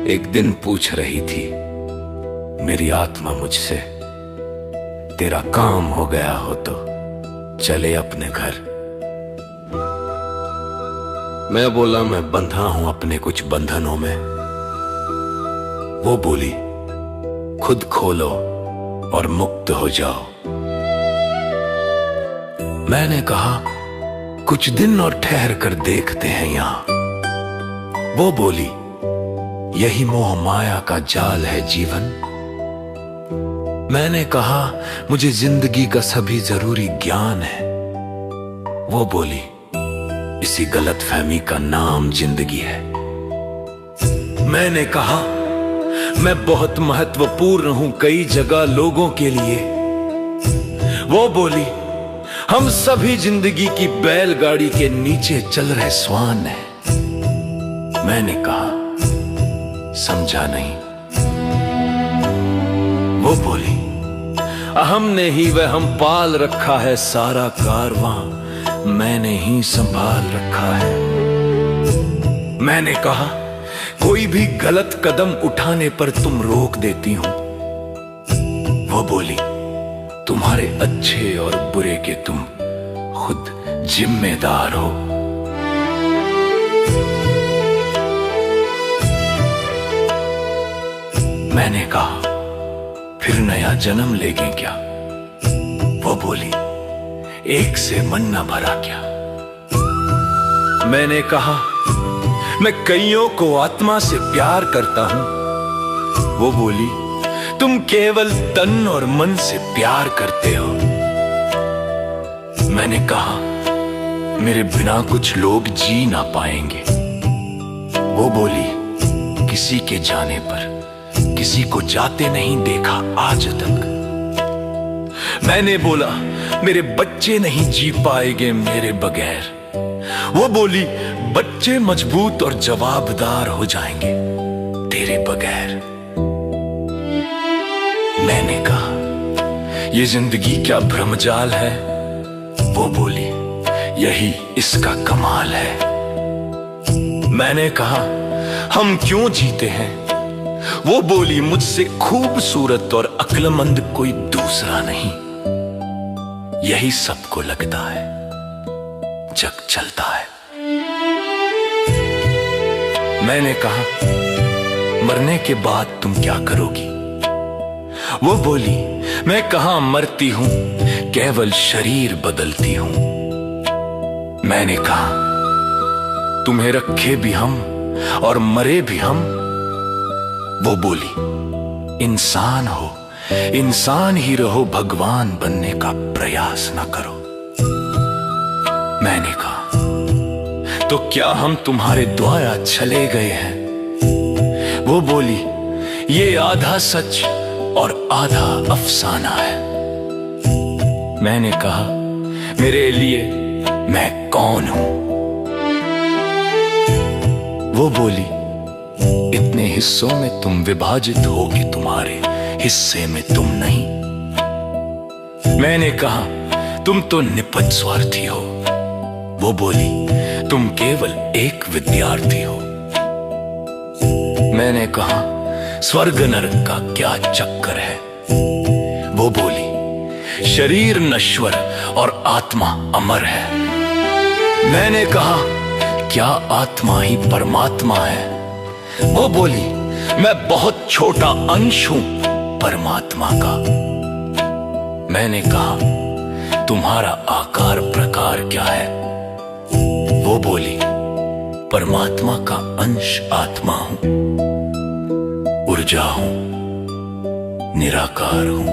एक दिन पूछ रही थी मेरी आत्मा मुझसे, तेरा काम हो गया हो तो चले अपने घर। मैं बोला मैं बंधा हूं अपने कुछ बंधनों में। वो बोली खुद खोलो और मुक्त हो जाओ। मैंने कहा कुछ दिन और ठहर कर देखते हैं यहां। वो बोली यही मोह माया का जाल है जीवन। मैंने कहा मुझे जिंदगी का सभी जरूरी ज्ञान है। वो बोली इसी गलतफहमी का नाम जिंदगी है। मैंने कहा मैं बहुत महत्वपूर्ण हूं कई जगह लोगों के लिए। वो बोली हम सभी जिंदगी की बैलगाड़ी के नीचे चल रहे स्वान हैं। मैंने कहा समझा नहीं। वो बोली हमने ही वह हम पाल रखा है सारा कारवां, मैंने ही संभाल रखा है। मैंने कहा कोई भी गलत कदम उठाने पर तुम रोक देती हो। वो बोली तुम्हारे अच्छे और बुरे के तुम खुद जिम्मेदार हो। मैंने कहा फिर नया जन्म लेंगे क्या। वो बोली एक से मन न भरा क्या। मैंने कहा मैं कईयों को आत्मा से प्यार करता हूं। वो बोली तुम केवल तन और मन से प्यार करते हो। मैंने कहा मेरे बिना कुछ लोग जी ना पाएंगे। वो बोली किसी के जाने पर किसी को जाते नहीं देखा आज तक। मैंने बोला मेरे बच्चे नहीं जी पाएंगे मेरे बगैर। वो बोली बच्चे मजबूत और जवाबदार हो जाएंगे तेरे बगैर। मैंने कहा ये जिंदगी क्या भ्रमजाल है। वो बोली यही इसका कमाल है। मैंने कहा हम क्यों जीते हैं। वो बोली मुझसे खूबसूरत और अक्लमंद कोई दूसरा नहीं। यही सबको लगता है जग चलता है। मैंने कहा मरने के बाद तुम क्या करोगी। वो बोली मैं कहां मरती हूं, केवल शरीर बदलती हूं। मैंने कहा तुम्हें रखे भी हम और मरे भी हम। वो बोली इंसान हो, इंसान ही रहो, भगवान बनने का प्रयास न करो। मैंने कहा तो क्या हम तुम्हारे द्वारा छले गए हैं। वो बोली ये आधा सच और आधा अफसाना है। मैंने कहा मेरे लिए मैं कौन हूं। वो बोली इतने हिस्सों में तुम विभाजित हो कि तुम्हारे हिस्से में तुम नहीं। मैंने कहा तुम तो निपट स्वार्थी हो। वो बोली तुम केवल एक विद्यार्थी हो। मैंने कहा स्वर्ग नरक का क्या चक्कर है। वो बोली शरीर नश्वर और आत्मा अमर है। मैंने कहा क्या आत्मा ही परमात्मा है। वो बोली मैं बहुत छोटा अंश हूं परमात्मा का। मैंने कहा तुम्हारा आकार प्रकार क्या है। वो बोली परमात्मा का अंश आत्मा हूं, ऊर्जा हूं, निराकार हूं।